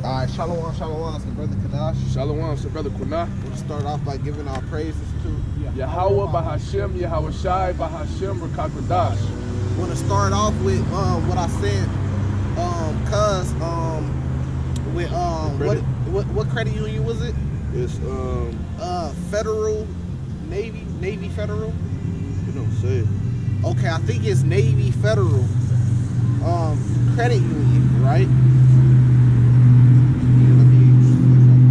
All right, shalom, shalom, it's the brother Kadash. Shalom, it's the brother Kunah. We'll start off by giving our praises to Yahweh Bahashem, Yahweh Shai, Bahashem, Rakakadash. Want to start off with what I said, what credit union was it? It's Federal Navy Federal. you don't say it. Okay, I think it's Navy Federal Credit Union, right?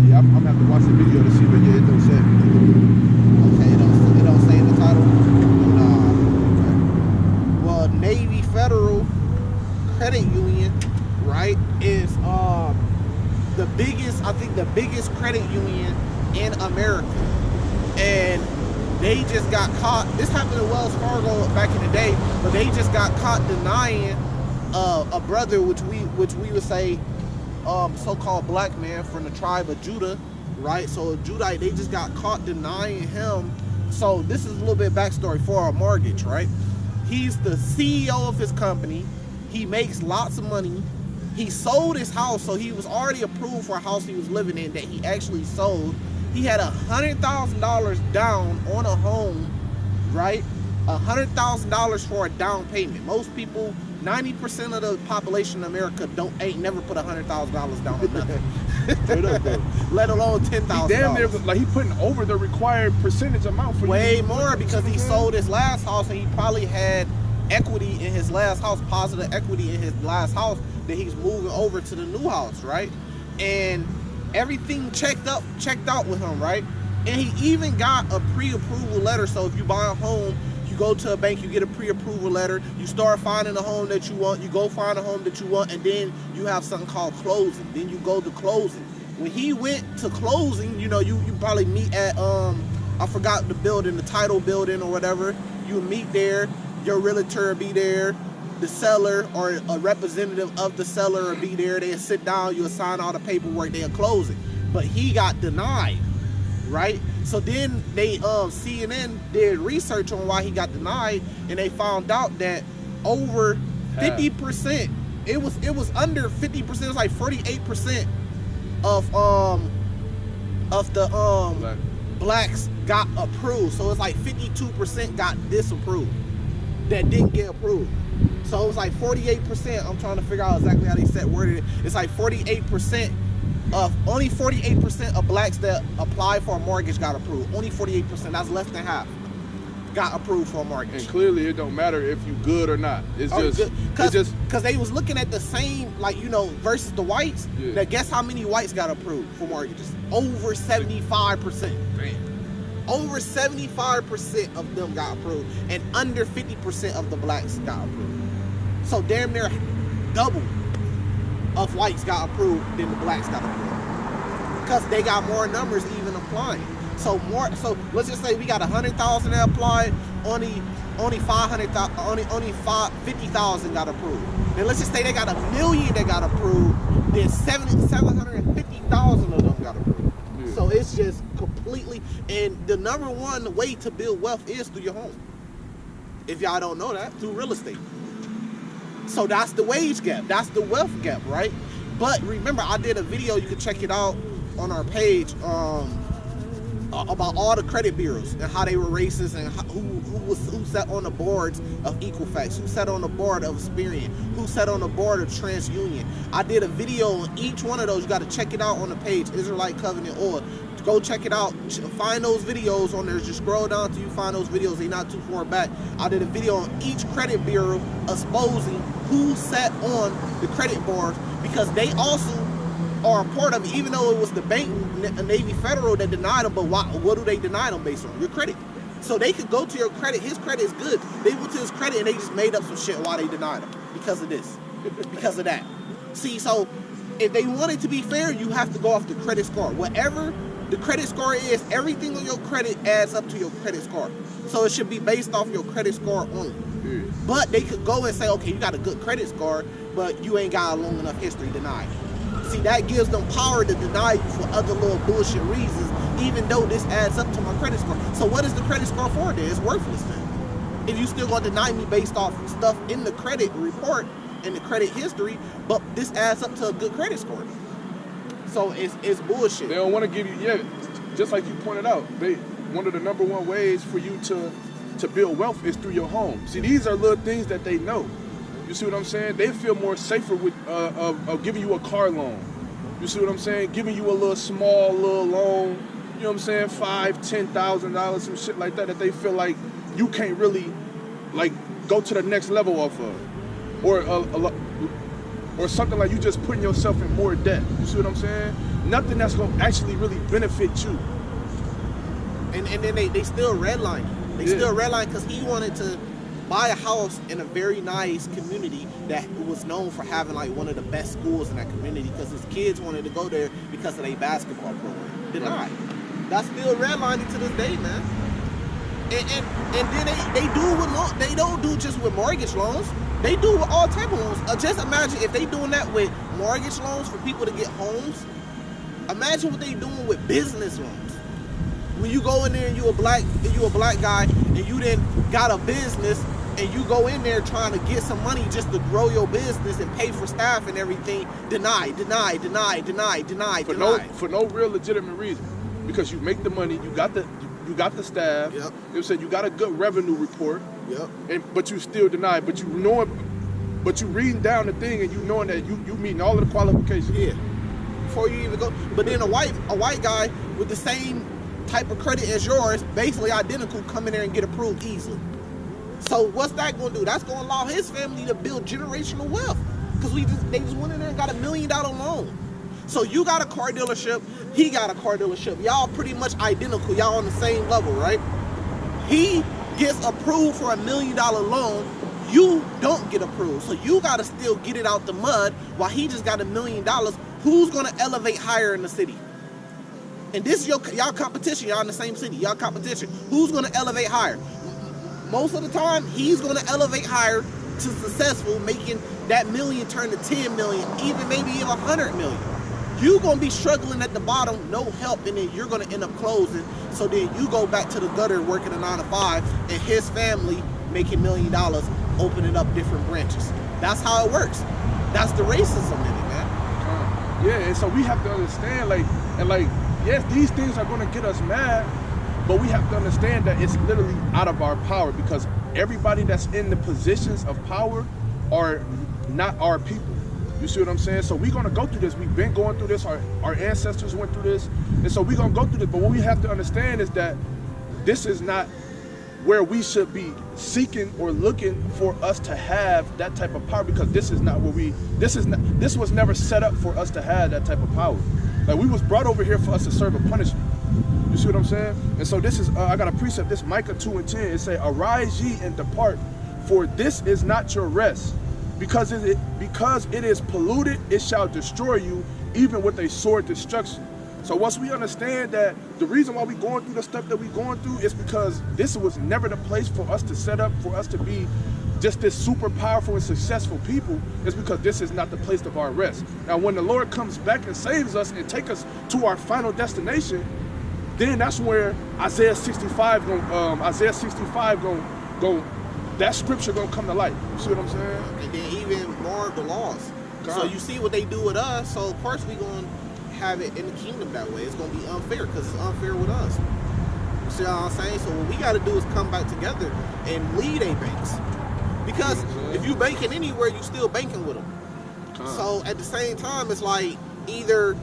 Yeah, I'm gonna have to watch the video to see, but yeah, it don't say. Okay, it don't say in the title. Nah. Okay. Well, Navy Federal Credit Union, right, is the biggest credit union in America, and they just got caught. This happened to Wells Fargo back in the day, but they just got caught denying a brother, which we would say so-called black man from the tribe of Judah, right? So Judite, they just got caught denying him. So this is a little bit backstory for our mortgage, right? He's the CEO of his company. He makes lots of money. He sold his house, so he was already approved for a house he was living in that he actually sold. He had $100,000 down on a home, right? $100,000 for a down payment. Most people, 90% of the population in America ain't never put $100,000 down on nothing. Straight up, though. Let alone $10,000. Damn near, like he putting over the required percentage amount for way you. more, because he sold his last house and he probably had equity in his last house, positive equity in his last house that he's moving over to the new house, right? And everything checked out with him, right? And he even got a pre-approval letter. So if you buy a home, you go to a bank, you get a pre-approval letter, you start finding a home that you want, you go find a home that you want, and then you have something called closing. Then you go to closing. When he went to closing, you know, you probably meet at I forgot the building, the title building or whatever. You meet there, your realtor will be there, the seller or a representative of the seller will be there. They'll sit down, you'll sign all the paperwork, they'll close it. But he got denied, right? So then they CNN did research on why he got denied, and they found out that over 50%, it was under 50%, it was like 48% of the blacks got approved. So it's like 52% got disapproved that didn't get approved. So it was like 48%. I'm trying to figure out exactly how they worded it. It's like 48% only 48% of blacks that applied for a mortgage got approved. Only 48%. That's less than half got approved for a mortgage. And clearly, it don't matter if you good or not. It's because they was looking at the same, like, you know, versus the whites. Yeah. Now guess how many whites got approved for mortgages? Over 75%. Over 75% of them got approved, and under 50% of the blacks got approved. So damn near double of whites got approved than the blacks got approved, because they got more numbers even applying. So let's just say we got 100,000 that applied, only 500,000, only 50,000 got approved. Then let's just say they got 1 million that got approved, then 750,000 of them got approved. Yeah. So it's just completely, and the number one way to build wealth is through your home. If y'all don't know that, through real estate. So that's the wage gap, that's the wealth gap, right? But remember, I did a video, you can check it out on our page, about all the credit bureaus and how they were racist, and who sat on the boards of Equifax, who sat on the board of Experian, who sat on the board of TransUnion. I did a video on each one of those. You got to check it out on the page, Israelite Covenant Oil. Go check it out. Find those videos on there. Just scroll down till you find those videos. They're not too far back. I did a video on each credit bureau exposing who sat on the credit boards, because they also are a part of it, even though it was the bank, Navy Federal, that denied them. But what do they deny them based on? Your credit. So they could go to your credit. His credit is good. They went to his credit and they just made up some shit why they denied him. Because of this. Because of that. See, so if they want it to be fair, you have to go off the credit score. Whatever the credit score is, everything on your credit adds up to your credit score. So it should be based off your credit score only. But they could go and say, okay, you got a good credit score, but you ain't got a long enough history, denied. See, that gives them power to deny you for other little bullshit reasons, even though this adds up to my credit score. So what is the credit score for then? It's worthless then. If you still gonna deny me based off stuff in the credit report and the credit history, but this adds up to a good credit score. So it's bullshit. They don't want to give you, just like you pointed out, one of the number one ways for you to build wealth is through your home. See, these are little things that they know. You see what I'm saying? They feel more safer with of giving you a car loan. You see what I'm saying? Giving you a little loan, you know what I'm saying? $5,000, $10,000, some shit like that they feel like you can't really like go to the next level off of. Or something like you just putting yourself in more debt. You see what I'm saying? Nothing that's gonna actually really benefit you. And then they still redline. They still redline because he wanted to buy a house in a very nice community that was known for having like one of the best schools in that community because his kids wanted to go there because of their basketball program. Denied. That's still redlining to this day, man. And then they do with they don't do just with mortgage loans. They do with all type of loans. Just imagine if they doing that with mortgage loans for people to get homes. Imagine what they doing with business loans. When you go in there and you a black guy and you then got a business and you go in there trying to get some money just to grow your business and pay for staff and everything, deny. For no real legitimate reason. Because you make the money, you got the staff. Yep. You know what I'm saying? You got a good revenue report. Yep. But you still deny. But you reading down the thing and you knowing that you meeting all of the qualifications. Yeah. Before you even go. But then a white guy with the same type of credit as yours, basically identical, come in there and get approved easily. So what's that going to do? That's going to allow his family to build generational wealth because they just went in there and got $1 million loan. So you got a car dealership, he got a car dealership. Y'all pretty much identical. Y'all on the same level, right? He gets approved for $1 million loan. You don't get approved. So you got to still get it out the mud while he just got $1 million. Who's going to elevate higher in the city? And this is y'all competition. Y'all in the same city. Y'all competition. Who's going to elevate higher? Most of the time, he's going to elevate higher to successful, making that million turn to 10 million, even maybe even 100 million. You're going to be struggling at the bottom, no help, and then you're going to end up closing. So then you go back to the gutter working a 9 to 5, and his family making $1 million, opening up different branches. That's how it works. That's the racism in it, man. Yeah, and so we have to understand, yes, these things are going to get us mad, but we have to understand that it's literally out of our power because everybody that's in the positions of power are not our people. You see what I'm saying? So we're going to go through this. We've been going through this. Our ancestors went through this. And so we're going to go through this. But what we have to understand is that this is not where we should be seeking or looking for us to have that type of power because this is not where this was never set up for us to have that type of power. Like we was brought over here for us to serve a punishment. You see what I'm saying? And so this is, I got a precept, this Micah 2:10, it say, arise ye and depart, for this is not your rest. Because it is polluted, it shall destroy you, even with a sword destruction. So once we understand that the reason why we going through the stuff that we going through is because this was never the place for us to set up, for us to be just this super powerful and successful people, is because this is not the place of our rest. Now when the Lord comes back and saves us and take us to our final destination, then that's where Isaiah 65 that scripture gonna come to light. You see what I'm saying? And then even more of the laws. God. So you see what they do with us, so of course we gonna have it in the kingdom that way. It's gonna be unfair because it's unfair with us. You see what I'm saying? So what we gotta do is come back together and lead a banks. Because if you banking anywhere, you still banking with them. God. So at the same time, it's like either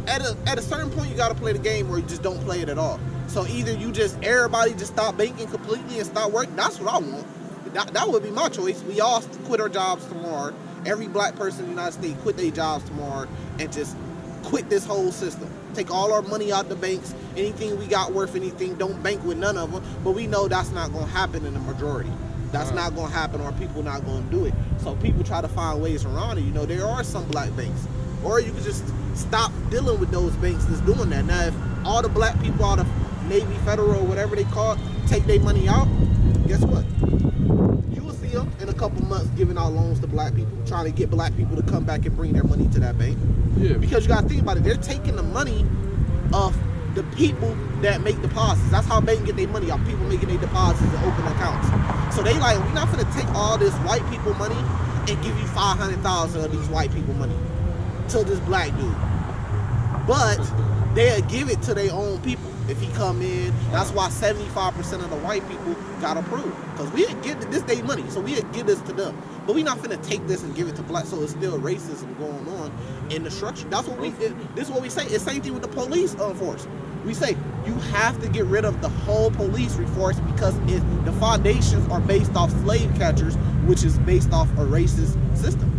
at a certain point you gotta play the game or you just don't play it at all. So either everybody just stop banking completely and stop working. That's what I want. That would be my choice. We all quit our jobs tomorrow. Every black person in the United States quit their jobs tomorrow and just quit this whole system. Take all our money out the banks. Anything we got worth anything, don't bank with none of them. But we know that's not going to happen in the majority. That's not going to happen, or people not going to do it. So people try to find ways around it. You know, there are some black banks. Or you can just stop dealing with those banks that's doing that. Now, if all the black people out of Navy, Federal, whatever they call it, take their money out, guess what? You will see them in a couple months giving out loans to black people, trying to get black people to come back and bring their money to that bank. Yeah. Because you got to think about it. They're taking the money of the people that make deposits. That's how banks get their money off people making their deposits and open accounts. So they like, we're not going to take all this white people money and give you 500,000 of these white people money. to this black dude. But they'll give it to their own people if he come in. That's why 75% of the white people got approved. Because we didn't give this they money, so we didn't give this to them. But we not finna take this and give it to black, so it's still racism going on in the structure. That's what this is what we say. It's the same thing with the police force. We say you have to get rid of the whole police force because the foundations are based off slave catchers, which is based off a racist system.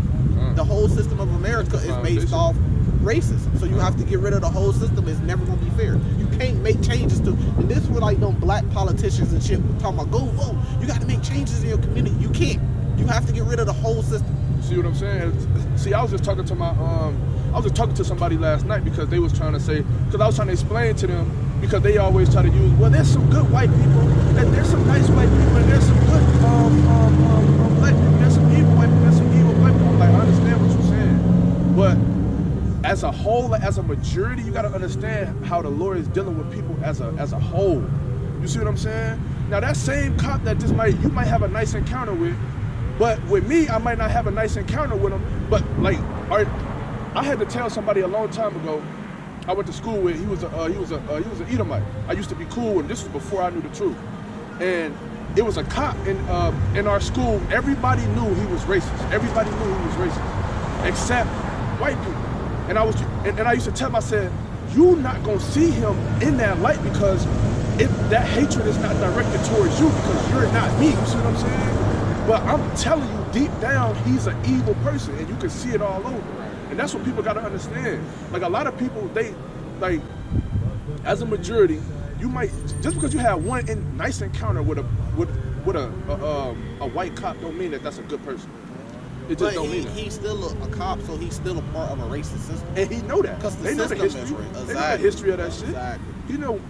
The whole system of America is based off racism. So you have to get rid of the whole system. It's never gonna be fair. You can't make changes to, and this is what like them black politicians and shit talking about, go vote. You got to make changes in your community. You can't. You have to get rid of the whole system. See what I'm saying? See, I was just talking to somebody last night because they was trying to say, because I was trying to explain to them, because they always try to use, well, there's some good white people, and there's some nice white people, and there's some good black people, there's some evil white people, there's some evil black people. I'm like, I understand what you're saying, but as a whole, as a majority, you got to understand how the Lord is dealing with people as a whole. You see what I'm saying? Now that same cop that you might have a nice encounter with, but with me, I might not have a nice encounter with him. But like, I had to tell somebody a long time ago. I went to school with. He was an Edomite. I used to be cool with him. This was before I knew the truth. And it was a cop in our school. Everybody knew he was racist. Everybody knew he was racist, except white people. And I used to tell him, I said, you're not gonna see him in that light because that hatred is not directed towards you because you're not me. You see what I'm saying? But I'm telling you, deep down, he's an evil person, and you can see it all over. And that's what people gotta understand. Like a lot of people, they like, as a majority, you might just because you have one nice encounter with a white cop, don't mean that that's a good person. It just don't mean that. He's still a cop, so he's still a part of a racist system. And he know that. Because they know the history. Exactly. They know the history of that shit. Exactly. You know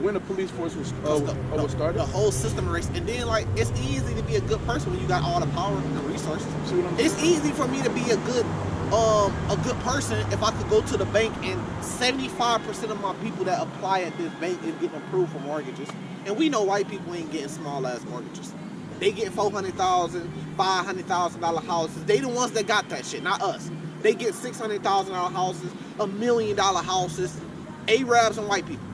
when the police force was started. The whole system of race. And then like it's easy to be a good person when you got all the power and resources. See what I'm saying? It's easy for me to be a good person if I could go to the bank and 75% of my people that apply at this bank is getting approved for mortgages. And we know white people ain't getting small ass mortgages. They get $400,000, $500,000 houses. They the ones that got that shit, not us. They get $600,000 houses, $1 million houses, Arabs and white people.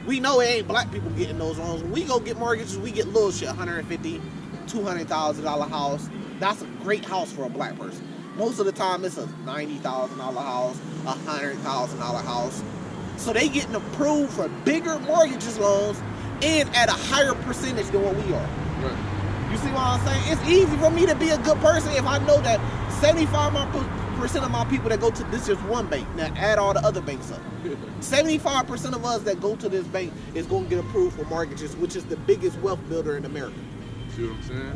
We know it ain't black people getting those loans. When we go get mortgages, we get little shit, $150,000, $200,000 house. That's a great house for a black person. Most of the time, it's a $90,000 house, a $100,000 house. So they getting approved for bigger mortgages loans and at a higher percentage than what we are. Right. You see what I'm saying? It's easy for me to be a good person if I know that 75% of my people that go to this just one bank. Now add all the other banks up. 75% of us that go to this bank is going to get approved for mortgages, which is the biggest wealth builder in America. See what I'm saying?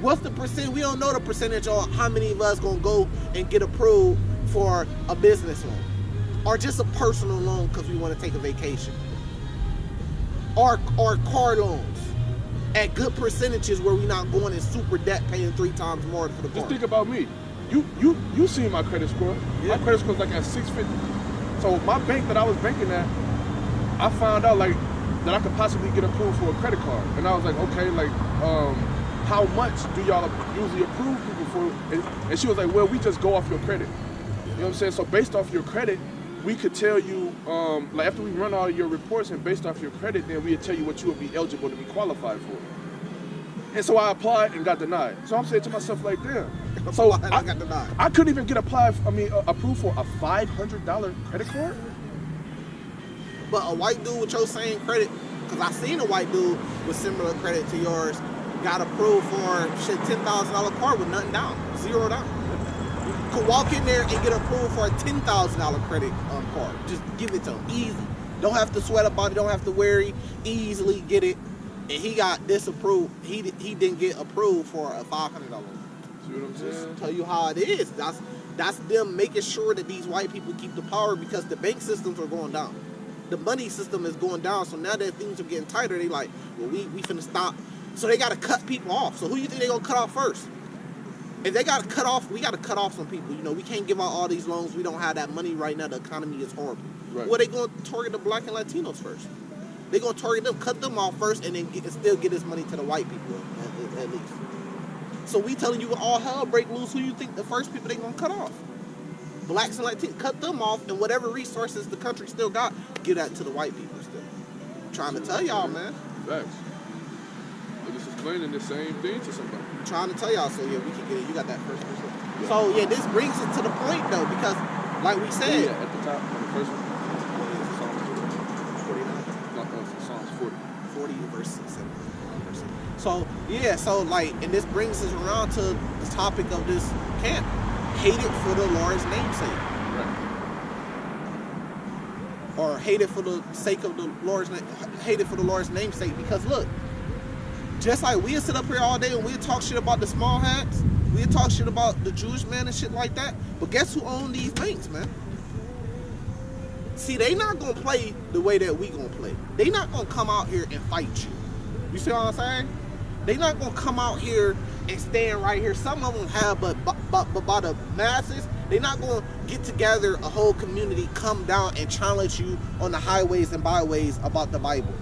What's the percent? We don't know the percentage on how many of us going to go and get approved for a business loan or just a personal loan because we want to take a vacation or car loans at good percentages where we're not going in super debt paying 3 times more for the car. Just think about me. You seen my credit score. Yeah. My credit score's like at 650. So my bank that I was banking at, I found out like that I could possibly get approved for a credit card. And I was like, okay, like how much do y'all usually approve people for? And she was like, well, we just go off your credit. You know what I'm saying? So based off your credit, we could tell you, like after we run all your reports and based off your credit, then we'd tell you what you would be eligible to be qualified for. And so I applied and got denied. So I'm saying to myself like, damn. So I got denied. I couldn't even get approved for a $500 credit card. But a white dude with your same credit, because I seen a white dude with similar credit to yours, got approved for shit $10,000 card with nothing down, $0 down. You could walk in there and get approved for a $10,000 credit card. Just give it to him, easy. Don't have to sweat about it. Don't have to worry. Easily get it. And he got disapproved. He didn't get approved for a $500 loan. See what I'm saying? Just tell you how it is. That's them making sure that these white people keep the power because the bank systems are going down. The money system is going down. So now that things are getting tighter, they like, well, we finna stop. So they got to cut people off. So who you think they gonna cut off first? If they got to cut off, we got to cut off some people. You know, we can't give out all these loans. We don't have that money right now. The economy is horrible. Right. Well, they going to target the black and Latinos first. They're going to target them, cut them off first, and then still get this money to the white people at least. So we telling you all hell break loose, who you think the first people they going to cut off? blacks and Latinos, cut them off, and whatever resources the country still got, give that to the white people still. I'm trying to tell y'all, man. Facts. I'm just explaining the same thing to somebody. I'm trying to tell y'all, so yeah, we can get it. You got that first person. Yeah. So yeah, this brings it to the point though, because like we said, at the top, the first one. Psalms 40. 40 verse 7. So yeah, so like, and this brings us around to the topic of this camp: hate it for the Lord's namesake, right? Or hate it for the sake of the Lord's name, hate it for the Lord's namesake. Because look, just like we'll sit up here all day and we'll talk shit about the small hats, we'll talk shit about the Jewish man and shit like that. But guess who own these banks, man? See, they not gonna play the way that we gonna play. They not gonna come out here and fight you. You see what I'm saying? They not gonna come out here and stand right here. Some of them have, but by the masses, they not gonna get together a whole community, come down and challenge you on the highways and byways about the Bible.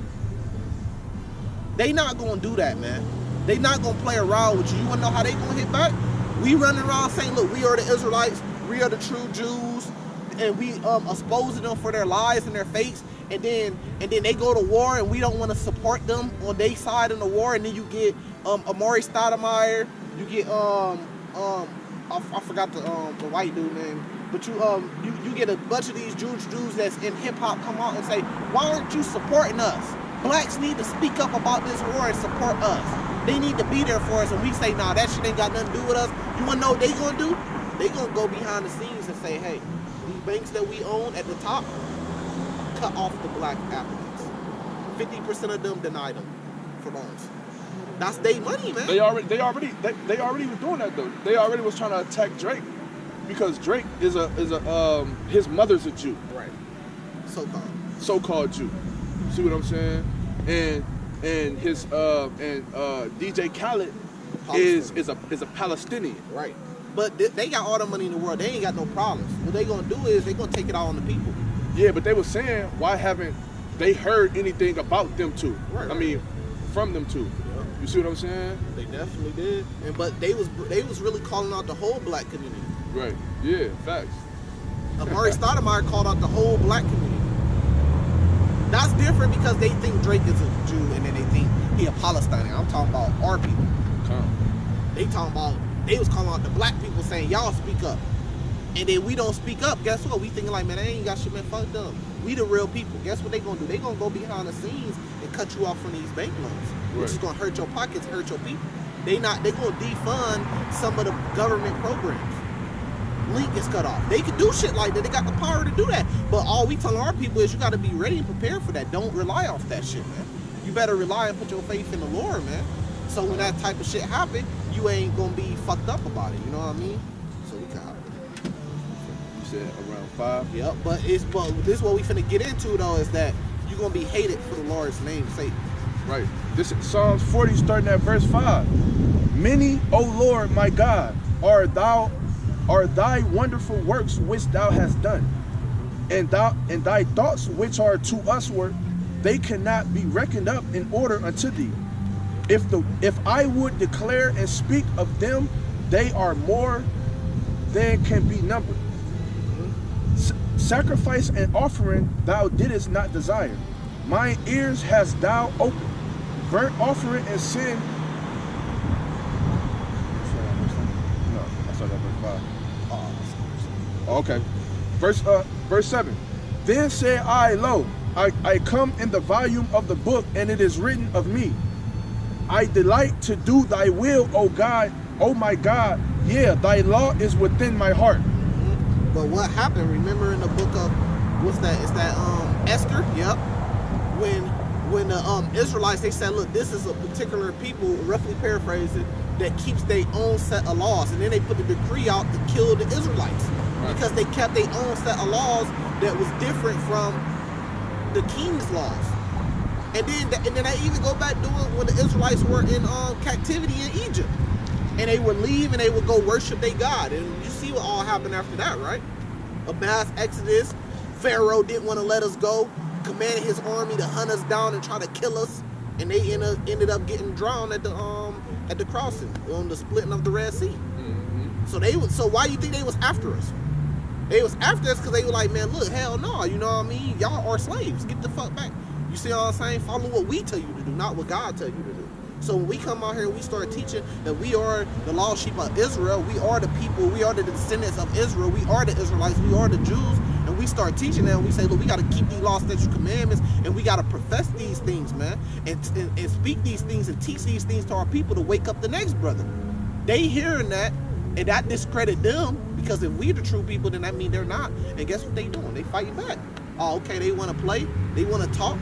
They not gonna do that, man. They not gonna play around with you. You wanna know how they gonna hit back? We running around saying, look, we are the Israelites, we are the true Jews, and we exposing them for their lies and their fates. And then they go to war, and we don't want to support them on their side in the war. And then you get Amari Stoudemire, you get I forgot the white dude name, but you get a bunch of these Jewish dudes that's in hip hop come out and say, why aren't you supporting us? Blacks need to speak up about this war and support us. They need to be there for us. And we say, nah, that shit ain't got nothing to do with us. You wanna know what they gonna do? They gonna go behind the scenes and say, hey, these banks that we own at the top, cut off the black applicants. 50% of them denied them for loans. That's their money, man. They already was doing that though. They already was trying to attack Drake because Drake is his mother's a Jew. Right. So-called Jew. See what I'm saying? And his DJ Khaled is a Palestinian. Right. But they got all the money in the world. They ain't got no problems. What they gonna do is they gonna take it all on the people. Yeah, but they were saying, why haven't they heard anything about them two? Right. I mean, from them two. Yeah. You see what I'm saying? They definitely did. But they was really calling out the whole black community. Right. Yeah. Facts. Amari Stoudemire called out the whole black community. That's different because they think Drake is a Jew and then they think he a Palestinian. I'm talking about our people. They talking about, they was calling out the black people saying, y'all speak up. And then we don't speak up. Guess what? We thinking like, man, they ain't got shit, man, fucked up. We the real people. Guess what they gonna do? They gonna go behind the scenes and cut you off from these bank loans, which is gonna hurt your pockets, hurt your people. They gonna defund some of the government programs. Link is cut off. They can do shit like that. They got the power to do that. But all we tell our people is you gotta be ready and prepared for that. Don't rely off that shit, man. You better rely and put your faith in the Lord, man. So when that type of shit happen, you ain't gonna be fucked up about it. You know what I mean? So we can. Around 5. Yep, but this is what we finna get into though, is that you're gonna be hated for the Lord's name's sake. Right. This is Psalms 40 starting at verse 5. Many, O Lord my God, are thy wonderful works which thou hast done, and thy thoughts which are to usward, they cannot be reckoned up in order unto thee. If I would declare and speak of them, they are more than can be numbered. Sacrifice and offering thou didst not desire. Mine ears hast thou opened. Burnt offering and sin. No, I saw that verse 5. Okay. Verse 7. Then said I, lo, I come in the volume of the book, and it is written of me. I delight to do thy will, O God, O my God. Yeah, thy law is within my heart. But what happened, remember in the book of, what's that? It's that Esther? Yep. When the Israelites, they said, look, this is a particular people, roughly paraphrasing, that keeps their own set of laws. And then they put the decree out to kill the Israelites. Right. Because they kept their own set of laws that was different from the king's laws. And then they even go back doing when the Israelites were in captivity in Egypt. And they would leave and they would go worship their God. And you see what all happened after that, right? A mass exodus. Pharaoh didn't want to let us go. Commanded his army to hunt us down and try to kill us. And they ended up getting drowned at the crossing, on the splitting of the Red Sea. Mm-hmm. So why do you think they was after us? They was after us because they were like, man, look, hell no, you know what I mean? Y'all are slaves. Get the fuck back. You see what I'm saying? Follow what we tell you to do, not what God tell you to do. So when we come out here, we start teaching that we are the lost sheep of Israel. We are the people. We are the descendants of Israel. We are the Israelites. We are the Jews. And we start teaching them. We say, look, we got to keep these laws, statutes, commandments, and we got to profess these things, man, and speak these things and teach these things to our people to wake up the next brother. They hearing that, and that discredit them, because if we the true people, then that means they're not. And guess what they doing? They fighting back. Oh, okay, they want to play. They want to talk.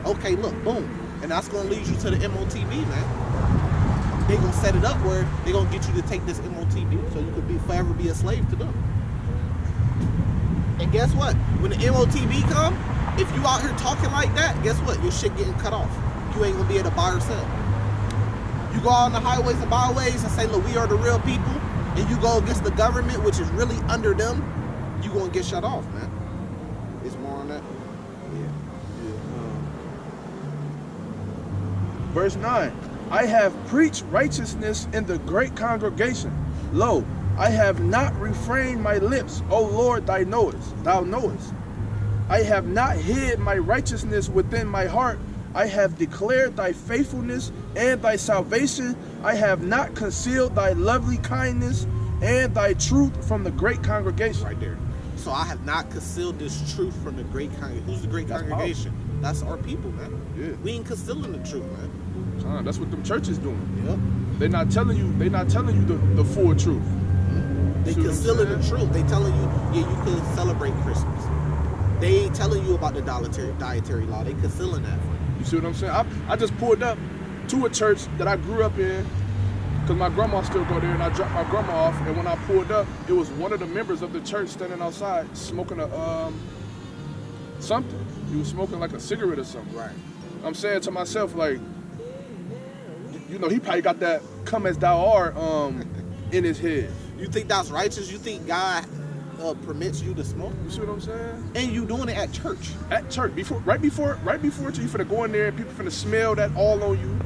Okay, look, boom. And that's going to lead you to the MOTB, man. They're going to set it up where they're going to get you to take this MOTB so you could forever be a slave to them. And guess what? When the MOTB come, if you out here talking like that, guess what? Your shit getting cut off. You ain't going to be able to buy or sell. You go out on the highways and byways and say, look, we are the real people, and you go against the government, which is really under them, you going to get shut off, man. It's more on that. Verse 9, I have preached righteousness in the great congregation. Lo, I have not refrained my lips. O Lord, thou knowest. I have not hid my righteousness within my heart. I have declared thy faithfulness and thy salvation. I have not concealed thy lovely kindness and thy truth from the great congregation. Right there. So I have not concealed this truth from the great congregation. Who's the great congregation? Powerful. That's our people, man. Yeah. We ain't concealing the truth, man. That's what them churches doing. Yep. They're not telling you the full truth. They concealing the truth. They telling you, yeah, you could celebrate Christmas. They ain't telling you about the dietary law. They concealing that for you. You see what I'm saying? I just pulled up to a church that I grew up in, because my grandma still go there, and I dropped my grandma off, and when I pulled up, it was one of the members of the church standing outside smoking a something. He was smoking like a cigarette or something. Right. I'm saying to myself, like, you know, he probably got that "come as thou art" in his head. You think that's righteous? You think God permits you to smoke? You see what I'm saying? And you doing it at church. At church, right before church, you finna go in there and people finna smell that all on you.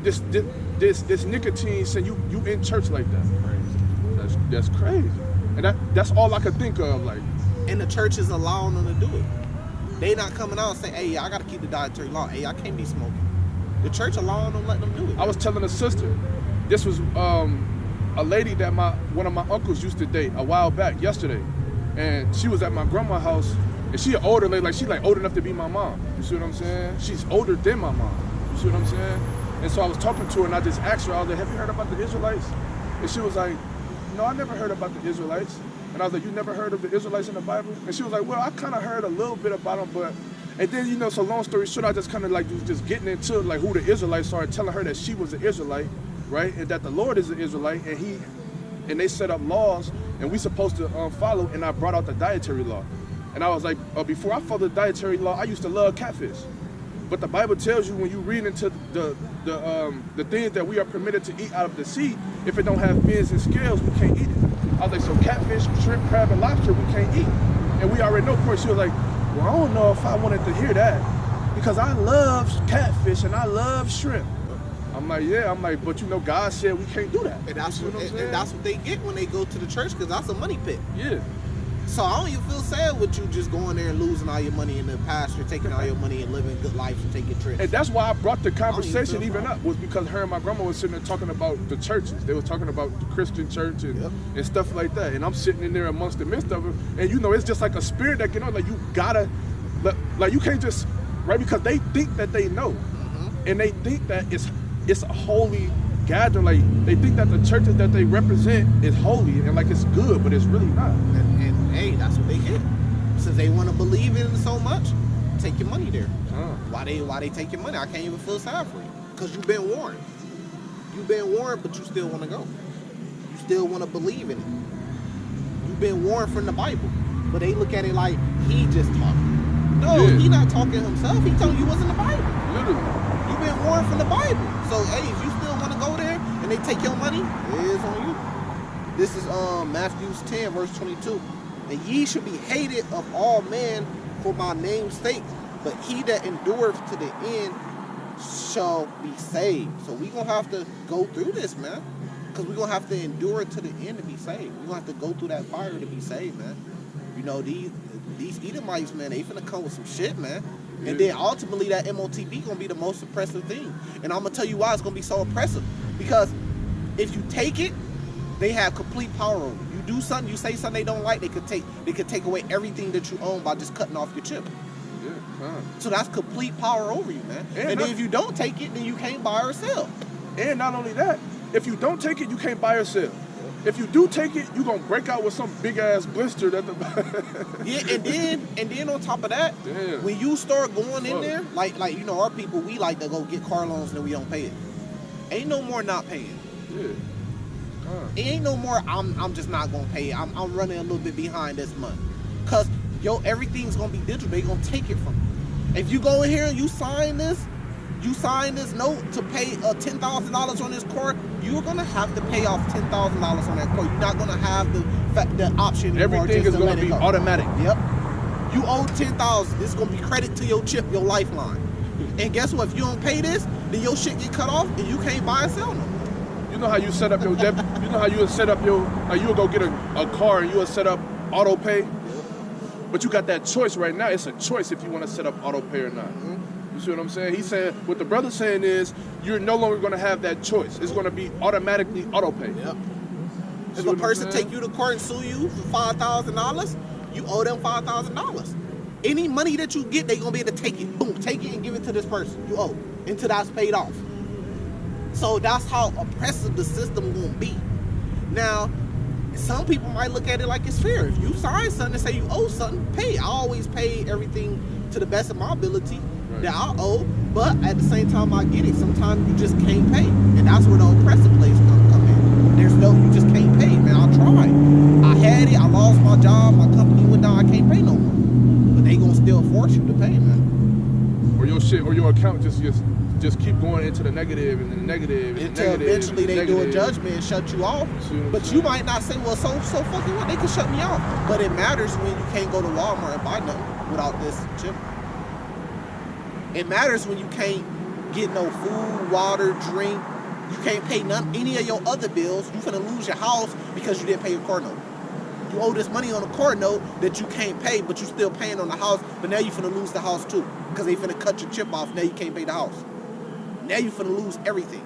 This nicotine saying you in church like that. That's crazy. And that's all I could think of, like. And the church is allowing them to do it. They not coming out and saying, hey, I gotta keep the dietary law. Hey, I can't be smoking. The church allowing them, letting them do it. I was telling a sister, this was a lady that one of my uncles used to date a while back, yesterday. And she was at my grandma's house, and she an older lady, like she like old enough to be my mom. You see what I'm saying? She's older than my mom. You see what I'm saying? And so I was talking to her, and I just asked her, I was like, have you heard about the Israelites? And she was like, no, I never heard about the Israelites. And I was like, you never heard of the Israelites in the Bible? And she was like, well, I kind of heard a little bit about them, but... And then, you know, so long story short, I just kind of like was just getting into like who the Israelites are and telling her that she was an Israelite, right? And that the Lord is an Israelite, and they set up laws, and we supposed to follow, and I brought out the dietary law. And I was like, before I followed the dietary law, I used to love catfish. But the Bible tells you when you read into the things that we are permitted to eat out of the sea, if it don't have fins and scales, we can't eat it. I was like, so catfish, shrimp, crab, and lobster, we can't eat. And we already know, of course, she was like, well, I don't know if I wanted to hear that, because I love catfish and I love shrimp. I'm like, yeah, but you know, God said we can't do that. And that's what they get when they go to the church, because that's a money pit. Yeah. So I don't even feel sad with you just going there and losing all your money in the pasture, taking all your money and living good life and taking trips. And that's why I brought the conversation even up, was because her and my grandma was sitting there talking about the churches. They were talking about the Christian church and stuff like that. And I'm sitting in there amongst the midst of them. And you know, it's just like a spirit that get on. Like you gotta, like you can't just, right? Because they think that they know. And they think that it's a holy gathering. Like they think that the churches that they represent is holy and like it's good, but it's really not. And hey, that's what they get. Since they want to believe in it so much, take your money there. Why they take your money? I can't even feel sad for you, because you've been warned. You've been warned, but you still want to go. You still want to believe in it. You've been warned from the Bible, but they look at it like he just talking. No, he not talking himself. He telling you what's in the Bible. Literally. You've been warned from the Bible. So hey, if you still want to go there and they take your money, it is on you. This is Matthew 10, verse 22. And ye should be hated of all men for my name's sake, but he that endureth to the end shall be saved. So we're going to have to go through this, man. Because we're going to have to endure to the end to be saved. We're going to have to go through that fire to be saved, man. know, these Edomites, man, they finna come with some shit, man. And then ultimately that MOTB gonna be the most oppressive thing. And I'm gonna tell you why it's gonna be so oppressive. Because if you take it, they have complete power over you. You do something, you say something they don't like, they could take away everything that you own by just cutting off your chip. Yeah, so that's complete power over you, man. And then if you don't take it, then you can't buy or sell. And not only that, if you don't take it, you can't buy or sell. If you do take it, you gonna break out with some big ass blister that the yeah, and then on top of that, when you start going in there, like you know, our people, we like to go get car loans and we don't pay it. Ain't no more not paying. Yeah. It ain't no more I'm just not gonna pay it. I'm running a little bit behind this month. Cause everything's gonna be digital. They gonna take it from you. If you go in here and you sign this note to pay $10,000 on this car, you're gonna have to pay off $10,000 on that car. You're not gonna have the option. Everything is gonna be automatic. Yep. You owe $10,000. This is gonna be credit to your chip, your lifeline. And guess what? If you don't pay this, then your shit get cut off and you can't buy and sell no more. You know how you set up your debit? You know how you would set up you would go get a car and you would set up auto pay? But you got that choice right now. It's a choice if you want to set up auto pay or not. You see what I'm saying? He's saying, what the brother's saying is, you're no longer going to have that choice. It's going to be automatically auto pay. Yep. If a person take you to court and sue you for $5,000, you owe them $5,000. Any money that you get, they going to be able to take it. Boom, take it and give it to this person you owe until that's paid off. So that's how oppressive the system going to be. Now, some people might look at it like it's fair. If you sign something and say you owe something, pay. I always pay everything to the best of my ability that I owe, but at the same time I get it. Sometimes you just can't pay. And that's where the oppressive place come in. You just can't pay, man. I tried. I had it, I lost my job, my company went down, I can't pay no more. But they gonna still force you to pay, man. Or your shit, or your account just keep going into the negative and the negative and until eventually they do a judgment and shut you off. But you might not say, well, so fucking what? They can shut me off. But it matters when you can't go to Walmart and buy nothing without this chip. It matters when you can't get no food, water, drink. You can't pay any of your other bills. You finna lose your house because you didn't pay your car note. You owe this money on a car note that you can't pay, but you still paying on the house. But now you finna lose the house too because they finna cut your chip off. Now you can't pay the house. Now you finna lose everything.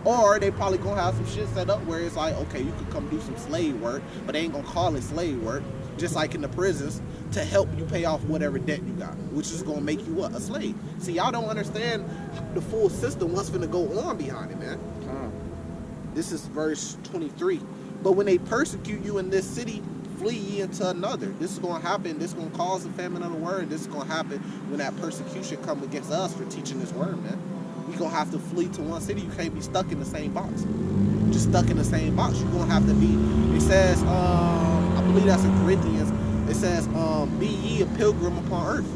Or they probably gonna have some shit set up where it's like, okay, you could come do some slave work, but they ain't gonna call it slave work, just like in the prisons, to help you pay off whatever debt you got, which is gonna make you what? A slave. See, y'all don't understand the full system, what's finna go on behind it, man. This is verse 23. But when they persecute you in this city, flee ye into another. This is gonna happen. This is gonna cause the famine of the word. This is gonna happen when that persecution comes against us for teaching this word, man. You're gonna have to flee to one city. You can't be stuck in the same box. Just stuck in the same box. You're gonna have to be, it says, I believe that's in Corinthians, it says, be ye a pilgrim upon earth.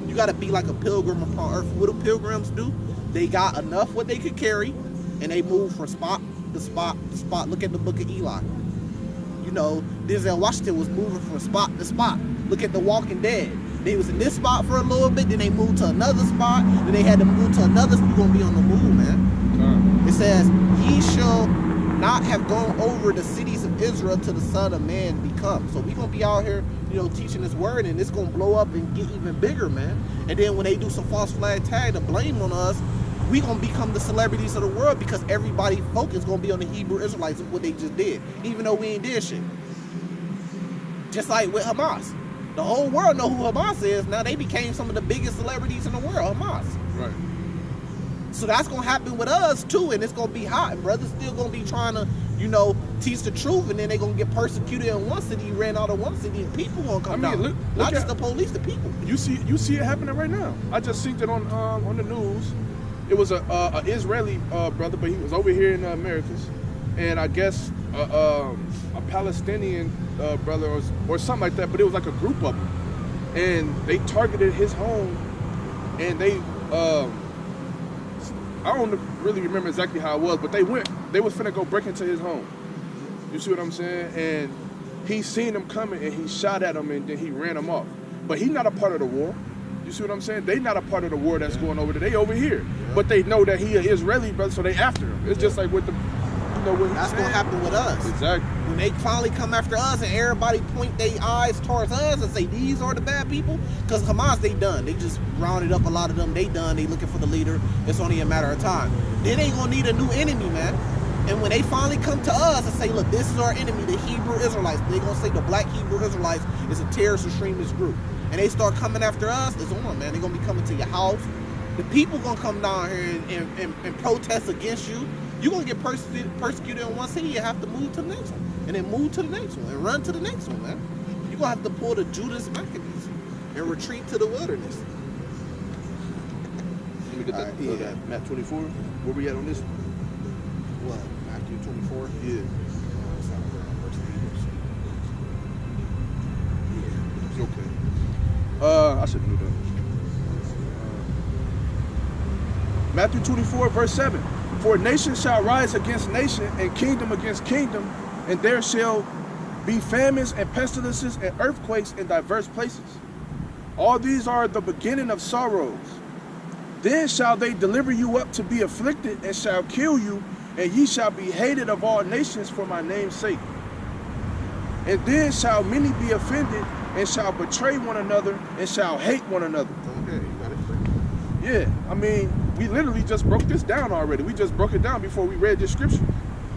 You gotta be like a pilgrim upon earth. What do pilgrims do? They got enough what they could carry, and they move from spot to spot to spot. Look at the book of Eli. You know, Denzel Washington was moving from spot to spot. Look at The Walking Dead. They was in this spot for a little bit, then they moved to another spot, then they had to move to another spot. You're gonna be on the move, man. It says, ye shall not have gone over the cities of Israel till the Son of Man become. So we gonna be out here, you know, teaching this word, and it's gonna blow up and get even bigger, man. And then when they do some false flag tag to blame on us, we gonna become the celebrities of the world because everybody focus gonna be on the Hebrew Israelites of what they just did, even though we ain't did shit. Just like with Hamas. The whole world know who Hamas is. Now they became some of the biggest celebrities in the world, Hamas. Right. So that's going to happen with us too, and it's going to be hot. And brothers still going to be trying to, you know, teach the truth, and then they're going to get persecuted in one city, ran out of one city, and people going to come down. Look not just the police, the people. You see it happening right now. I just seen it on the news. It was a Israeli brother, but he was over here in the Americas, and I guess a Palestinian brother or something like that, but it was like a group of them, and they targeted his home, and they I don't really remember exactly how it was, but they was finna go break into his home. You see what I'm saying? And he seen them coming, and he shot at them, and then he ran them off. But he's not a part of the war. You see what I'm saying? They not a part of the war that's going over there. They over here, but they know that he an Israeli brother, so they after him. It's just like with the. What that's gonna happen with us. Exactly. When when they finally come after us and everybody point their eyes towards us and say these are the bad people, because Hamas, they done. They just rounded up a lot of them. They done. They looking for the leader. It's only a matter of time. Then they gonna need a new enemy, man. And when they finally come to us and say, look, this is our enemy, the Hebrew Israelites, they gonna say the black Hebrew Israelites is a terrorist extremist group. And they start coming after us, it's on, man. They gonna be coming to your house. The people gonna come down here and protest against you. You're gonna get persecuted in one city, you have to move to the next one. And then move to the next one and run to the next one, man. You're gonna have to pull the Judas Maccabees and retreat to the wilderness. Let me get that. That map 24. Where we at on this? What? Matthew 24? Yeah. Okay. I should know that. Matthew 24, verse 7. For nation shall rise against nation, and kingdom against kingdom, and there shall be famines and pestilences and earthquakes in diverse places. All these are the beginning of sorrows. Then shall they deliver you up to be afflicted, and shall kill you, and ye shall be hated of all nations for my name's sake. And then shall many be offended, and shall betray one another, and shall hate one another. Okay, you got it. Yeah, I mean, we literally just broke this down already. We just broke it down before we read this scripture.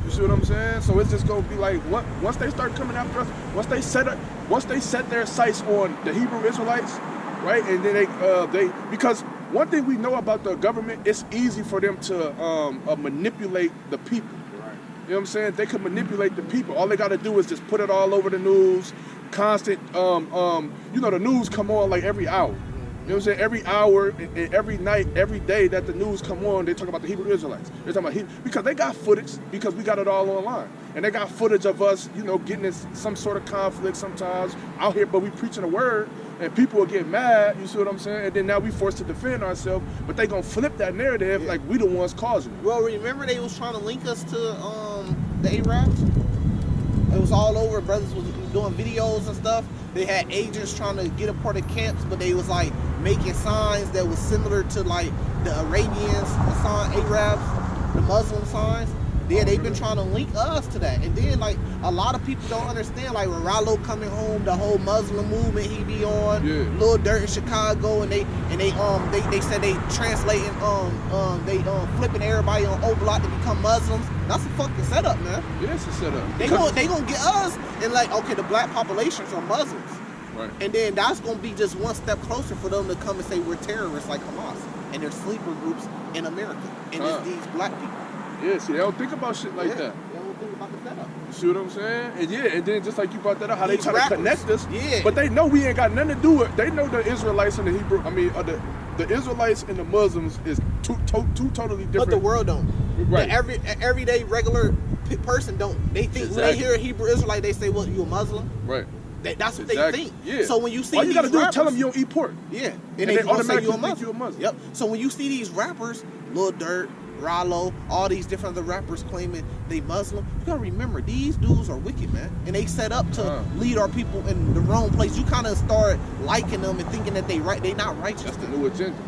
You see what I'm saying? So it's just gonna be like, once they start coming after us, once they set their sights on the Hebrew Israelites, right? And then they because one thing we know about the government, it's easy for them to manipulate the people. Right. You know what I'm saying? They can manipulate the people. All they got to do is just put it all over the news, constant. You know, the news come on like every hour. You know what I'm saying? Every hour, every night, every day that the news come on, they talk about the Hebrew Israelites. They're talking about because they got footage, because we got it all online. And they got footage of us, you know, getting in some sort of conflict sometimes out here, but we preaching the word, and people will get mad, you see what I'm saying? And then now we forced to defend ourselves, but they gonna flip that narrative like we the ones causing it. Well, remember they was trying to link us to the Arabs? It was all over. Brothers was doing videos and stuff. They had agents trying to get a part of camps, but they was like making signs that was similar to like the Arabians, the sign, Arabs, the Muslim signs. Yeah, they've been trying to link us to that. And then like a lot of people don't understand, like when Rollo coming home, the whole Muslim movement he be on, Lil Durk in Chicago, and they said they translating they flipping everybody on O Block to become Muslims. That's a fucking setup, man. Yeah, it's a setup. They gonna get us and like, okay, the black populations are Muslims. Right. And then that's gonna be just one step closer for them to come and say we're terrorists like Hamas. And there's sleeper groups in America. And it's these black people. Yeah, see, they don't think about shit like that. They don't think about the setup. You see what I'm saying? And yeah, and then just like you brought that up, how These they try rappers, to connect us. Yeah. But they know we ain't got nothing to do with it. They know the Israelites and the Hebrew, the Israelites and the Muslims is two totally different. But the world don't. Right. The everyday regular person don't. They think when they hear a Hebrew Israelite, they say, "What? You a Muslim?" Right. That's what they think. Yeah. So when you see all you these gotta do rappers, is tell them you don't eat pork. Yeah. And they automatically think you a Muslim. Yep. So when you see these rappers, Lil Durk, Rollo, all these different other rappers claiming they Muslim, you gotta remember these dudes are wicked, man, and they set up to lead our people in the wrong place. You kind of start liking them and thinking that they not righteous. That's the new agenda.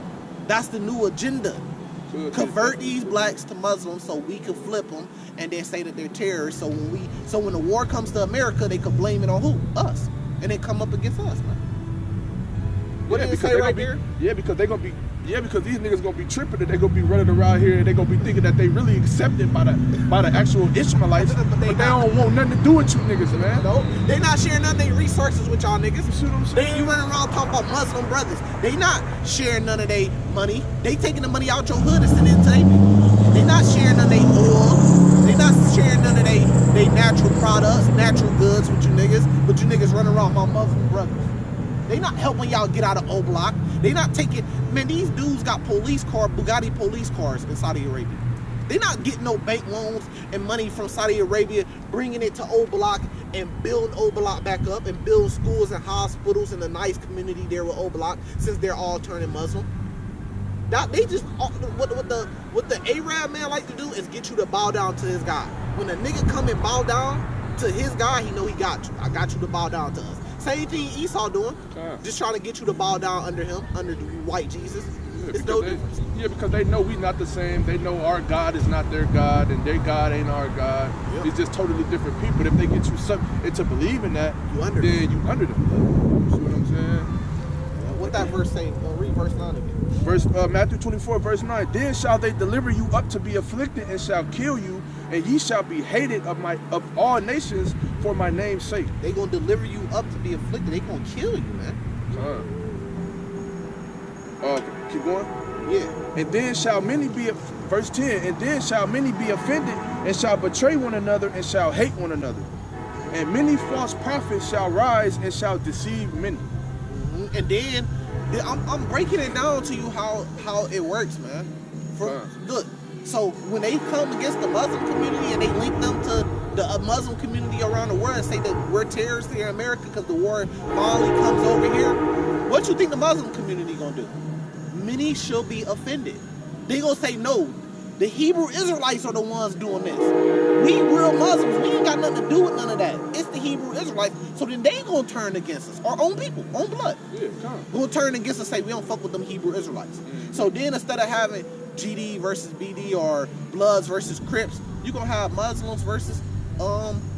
That's the new agenda. Convert these blacks to Muslims so we can flip them and then say that they're terrorists. So when the war comes to America, they could blame it on who? Us, and they come up against us, man. What did it say right there? Yeah, because they're gonna be. Yeah, because these niggas gonna be tripping and they gonna be running around here and they gonna be thinking that they really accepted by the actual Ishmaelites, but they don't want nothing to do with you niggas, man. No, they not sharing none of their resources with y'all niggas. You see what I'm saying? You running around talking about Muslim brothers. They not sharing none of their money. They taking the money out your hood and sending it to their people. They not sharing none of their oil. They not sharing none of their natural products, natural goods with you niggas. But you niggas running around my Muslim brothers. They not helping y'all get out of O Block. They not taking, man, these dudes got Bugatti police cars in Saudi Arabia. They not getting no bank loans and money from Saudi Arabia, bringing it to O Block and building O Block back up and building schools and hospitals and a nice community there with O Block since they're all turning Muslim. They just, what the Arab man like to do is get you to bow down to his God. When a nigga come and bow down to his God, he know he got you. I got you to bow down to us. Same thing Esau doing, just trying to get you to bow down under him, under the white Jesus. It's no difference. Because they know we not the same. They know our God is not their God, and their God ain't our God. Yep. It's just totally different people. If they get you into believing that, You under then them. you under them. You see what I'm saying? What that verse say? Read verse 9 again. Matthew 24, verse 9. Then shall they deliver you up to be afflicted, and shall kill you, and ye shall be hated of all nations for my name's sake. They gonna deliver you up to be afflicted. They gonna kill you, man. Keep going. Yeah. And then shall many be, verse 10, and then shall many be offended, and shall betray one another, and shall hate one another. And many false prophets shall rise, and shall deceive many. Mm-hmm. And then I'm breaking it down to you how it works, man. Look, so when they come against the Muslim community and they link them to the Muslim community around the world and say that we're terrorists here in America because the war finally comes over here, what you think the Muslim community gonna do? Many shall be offended. They gonna say, no, the Hebrew Israelites are the ones doing this. We real Muslims, we ain't got nothing to do with none of that. It's the Hebrew Israelites. So then they gonna turn against us. Our own people, own blood. Yeah, Gonna turn against us and say we don't fuck with them Hebrew Israelites. Mm-hmm. So then instead of having GD versus BD or Bloods versus Crips, you gonna have Muslims versus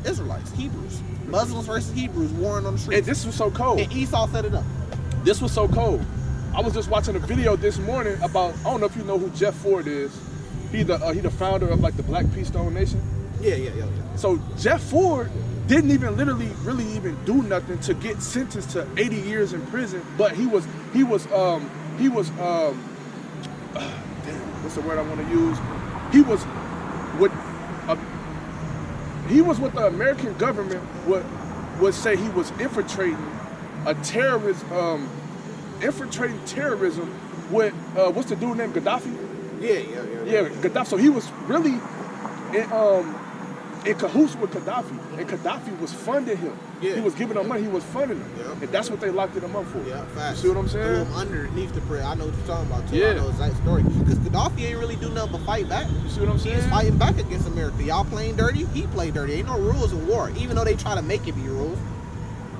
Israelites, Hebrews. Muslims versus Hebrews warring on the streets. And this was so cold. And Esau set it up. This was so cold. I was just watching a video this morning about, I don't know if you know who Jeff Ford is. He the founder of like the Black Peace Stone Nation. Yeah. So Jeff Ford didn't even really even do nothing to get sentenced to 80 years in prison, but he was damn, what's the word I want to use? He was what the American government would say he was infiltrating terrorism with what's the dude named Gaddafi? Yeah, Gaddafi. So he was really in cahoots with Gaddafi, and Gaddafi was funding him. Yeah. He was giving them money. He was funding them, Yeah. and that's what they locked him up for. Yeah, facts. You see what I'm saying? Underneath the prayer, I know what you're talking about too. Yeah. I know the exact story. Because Gaddafi ain't really do nothing but fight back. You see what I'm saying? He's fighting back against America. Y'all playing dirty, he played dirty. Ain't no rules in war, even though they try to make it be rules.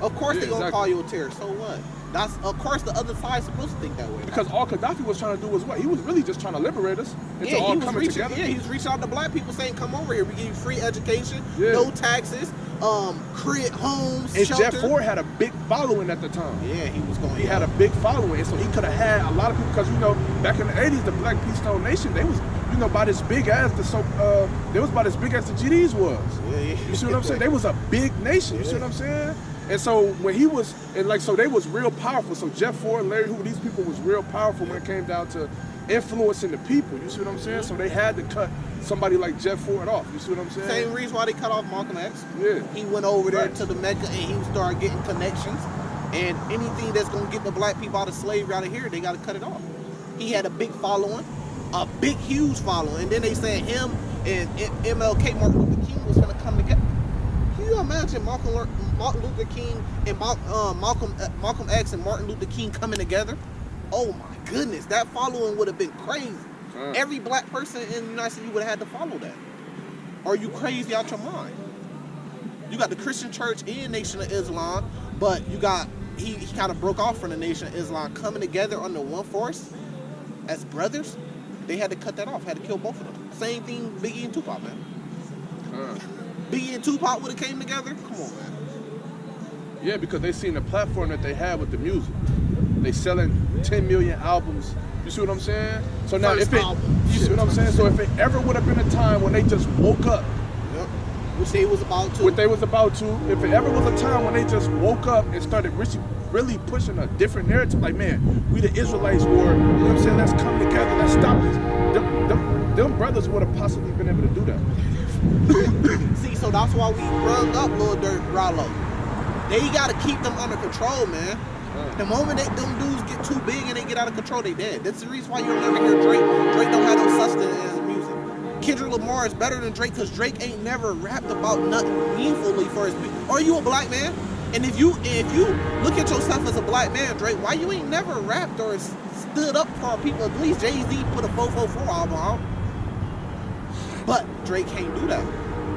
Of course they gonna call you a terrorist. So what? That's of course the other side's supposed to think that way. Because all Gaddafi was trying to do was what? He was really just trying to liberate us into all coming together. Yeah, he was reaching out to black people saying, "Come over here. We give you free education, Yeah. no taxes, crib, homes, And shelter." Jeff Ford had a big following at the time. Yeah, he was going. He had a big following, and so he could have had a lot of people. Because back in the '80s, the Black Peace Stone Nation, they was about as big as they was about as big as the GDs was. Yeah. You see what I'm saying? They was a big nation. You see what I'm saying? And so when he was, so they was real powerful. So Jeff Ford, Larry Hoover, these people was real powerful when it came down to influencing the people. You see what I'm saying? So they had to cut somebody like Jeff Ford off. You see what I'm saying? Same reason why they cut off Malcolm X. Yeah. He went over there Right. to the Mecca and he started getting connections. And anything that's gonna get the black people out of slavery out of here, they gotta cut it off. He had a big following, a big, huge following. And then they said him and MLK, Martin Luther King, was gonna come together. Can you imagine Martin Luther King and Malcolm X and Martin Luther King coming together? Oh my goodness, that following would have been crazy. Every black person in the United States would have had to follow that. Are you crazy out your mind? You got the Christian Church and Nation of Islam, but you got he kind of broke off from the Nation of Islam, coming together under one force as brothers. They had to cut that off, had to kill both of them. Same thing Biggie and Tupac, man. Biggie and Tupac would have came together. Come on, man. Yeah, because they seen the platform that they had with the music. They selling 10 million albums. You see what I'm saying? So now you see what I'm saying? So if it ever would have been a time when they just woke up, Yep. Which they was about to. if it ever was a time when they just woke up and started really pushing a different narrative, like, man, we the Israelites, or, you know what I'm saying, let's come together, let's stop this. Them brothers would have possibly been able to do that. See, so that's why we rung up Lil Durk, Rallo. They gotta keep them under control, man. The moment them dudes get too big and they get out of control, they dead. That's the reason why you'll never hear Drake. Drake don't have no substance in his music. Kendrick Lamar is better than Drake because Drake ain't never rapped about nothing meaningfully for his music. Are you a black man? And if you look at yourself as a black man, Drake, why you ain't never rapped or stood up for our people? At least Jay-Z put a 444 album out. But Drake can't do that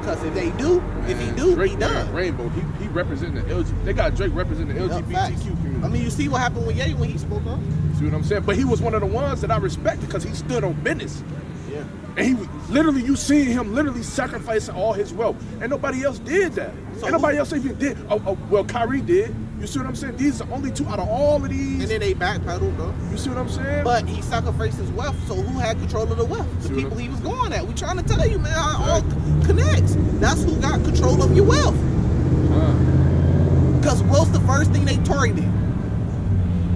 Because if they do, if he do, Drake he done. Rainbow. He representing the LGBT. They got Drake representing the Yup, facts. LGBTQ community. I mean, you see what happened with Ye when he spoke up? See what I'm saying? But he was one of the ones that I respected because he stood on business. Yeah. And he was literally, you seen him literally sacrificing all his wealth. And nobody else did that. So and nobody else even did. Well, Kyrie did. You see what I'm saying? These are the only two out of all of these. And then they backpedaled, though. You see what I'm saying? But he sacrificed his wealth, so who had control of the wealth? The See what people I'm- he was going at. We trying to tell you, man, how it all connects. That's who got control of your wealth. Because what's the first thing they targeted?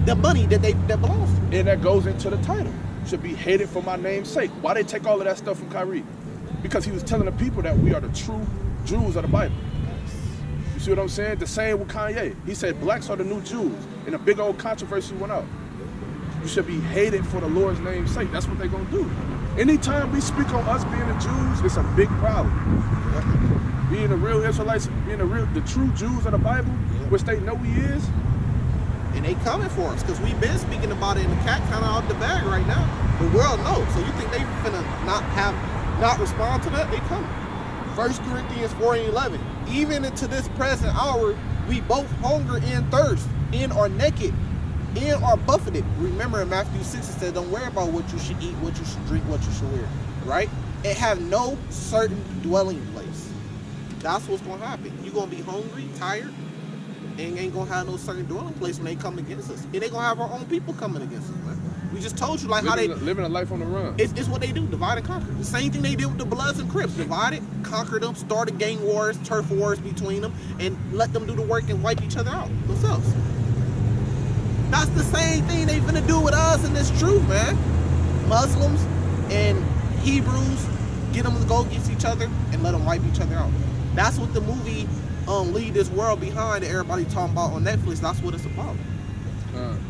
The money that belongs to. And that goes into the title. Should be hated for my name's sake. Why they take all of that stuff from Kyrie? Because he was telling the people that we are the true Jews of the Bible. You see what I'm saying? The same with Kanye. He said blacks are the new Jews. And a big old controversy went out. You should be hated for the Lord's name's sake. That's what they're going to do. Anytime we speak on us being the Jews, it's a big problem. Being the real Israelites, being the true Jews of the Bible, which they know he is. And they coming for us, because we've been speaking about it, and the cat kind of out the bag right now. The world knows. So you think they finna not respond to that? They coming. 1 Corinthians 4:11. Even into this present hour, we both hunger and thirst, and are naked, and are buffeted. Remember in Matthew 6 it said, don't worry about what you should eat, what you should drink, what you should wear. Right? And have no certain dwelling place. That's what's gonna happen. You're gonna be hungry, tired, and ain't gonna have no certain dwelling place when they come against us. And they gonna have our own people coming against us, man. We just told you like how they living a life on the run. it's what they do, divide and conquer. The same thing they did with the Bloods and Crips. Divided, conquered them, started gang wars, turf wars between them, and let them do the work and wipe each other out themselves. That's the same thing they finna do with us in this truth, man. Muslims and Hebrews, get them to go against each other and let them wipe each other out. That's what the movie Leave This World Behind that everybody talking about on Netflix, that's what it's about.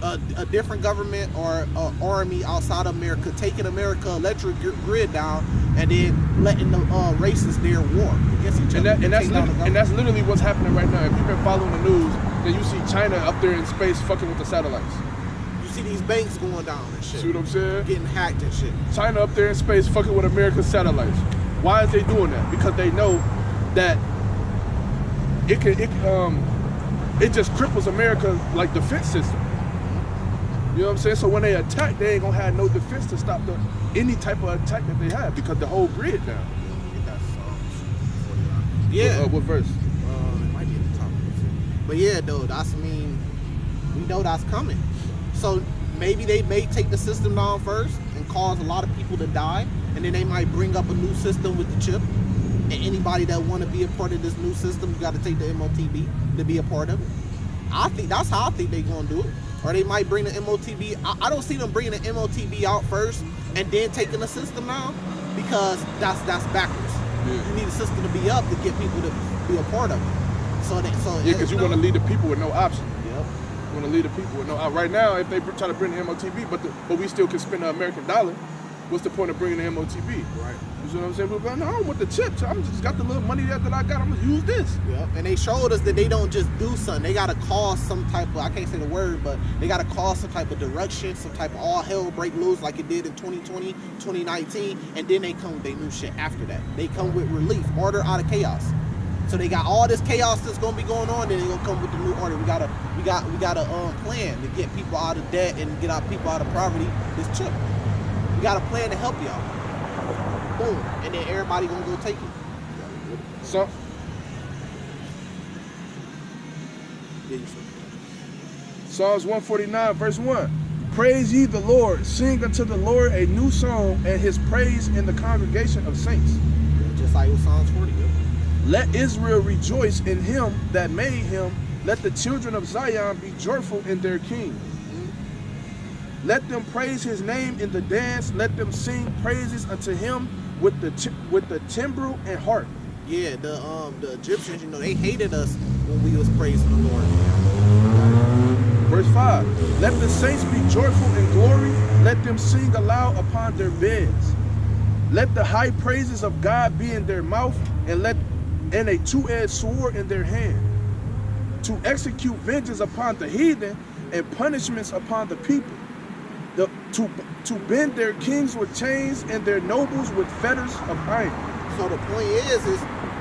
A different government or army outside of America taking America electric grid down and then letting the races there war against each other. And that's literally what's happening right now. If you've been following the news, then you see China up there in space fucking with the satellites. You see these banks going down and shit. See what I'm saying? Getting hacked and shit. China up there in space fucking with America's satellites. Why is they doing that? Because they know that it just cripples America's like defense system. You know what I'm saying? So when they attack, they ain't gonna have no defense to stop any type of attack that they have because the whole grid down. Yeah. What verse? It might be at the top. But yeah, though, we know that's coming. So maybe they may take the system down first and cause a lot of people to die, and then they might bring up a new system with the chip. And anybody that want to be a part of this new system, you got to take the MOTB to be a part of it. I think that's how I think they're gonna do it. Or they might bring the MOTB. I don't see them bringing the MOTB out first and then taking the system down, because that's backwards. Yeah. You need a system to be up to get people to be a part of it. Yeah, because you want to lead the people with no option. Yep. You want to lead the people with no option. Right now, if they try to bring the MOTB, but we still can spend the American dollar, what's the point of bringing the MOTB? Right. You see what I'm saying? But no, I don't want the chips. I'm just got the little money that I got. I'm gonna use this. Yep. And they showed us that they don't just do something. They gotta cause some type of, I can't say the word, but they gotta cause some type of direction, some type of all hell break loose like it did in 2020, 2019, and then they come with their new shit after that. They come with relief, order out of chaos. So they got all this chaos that's gonna be going on, then they gonna come with the new order. We got a plan to get people out of debt and get our people out of poverty. This chip. We got a plan to help y'all. Boom. And then everybody gonna go take it. So, Psalms 149, verse 1. Praise ye the Lord, sing unto the Lord a new song, and his praise in the congregation of saints. Just like with Psalms 40. Let Israel rejoice in him that made him. Let the children of Zion be joyful in their king. Let them praise his name in the dance. Let them sing praises unto him with the timbrel and harp. Yeah, the Egyptians, they hated us when we was praising the Lord. Verse 5. Let the saints be joyful in glory. Let them sing aloud upon their beds. Let the high praises of God be in their mouth, and a two-edged sword in their hand, to execute vengeance upon the heathen and punishments upon the people. To bend their kings with chains and their nobles with fetters of iron. So the point is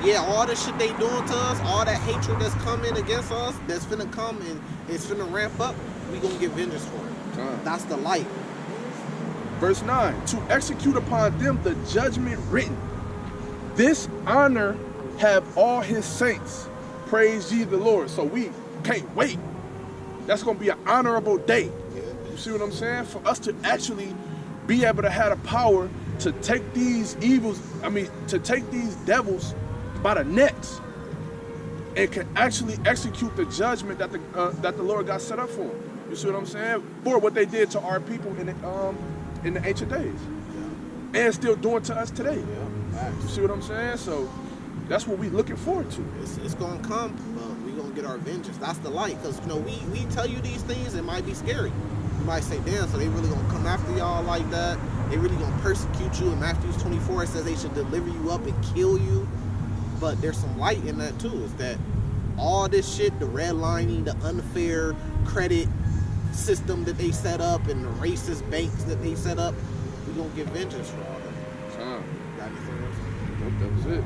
yeah, all the shit they doing to us, all that hatred that's coming against us, that's finna come and it's finna ramp up, we gonna get vengeance for it. That's the light. Verse 9, to execute upon them the judgment written. This honor have all his saints. Praise ye the Lord. So we can't wait. That's going to be an honorable day. You see what I'm saying? For us to actually be able to have the power to take these evils, to take these devils by the necks and can actually execute the judgment that the Lord got set up for them. You see what I'm saying? For what they did to our people in the ancient days. Yeah. And still doing to us today. Yeah. You see what I'm saying? So that's what we looking forward to. It's gonna come, but we gonna get our vengeance. That's the light. Because we tell you these things, it might be scary. You might say, damn, so they really gonna come after y'all like that? They really gonna persecute you? In Matthew 24, it says they should deliver you up and kill you. But there's some light in that too. Is that all this shit, the redlining, the unfair credit system that they set up, and the racist banks that they set up, we gonna get vengeance for all that. Got anything else? Nope, that was it.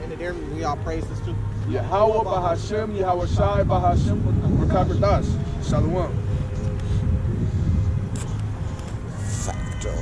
And there we all praise this too. Yahweh Bahashem, Yahweh Shai Bahashem, Rakabradas. Shalom. Factor.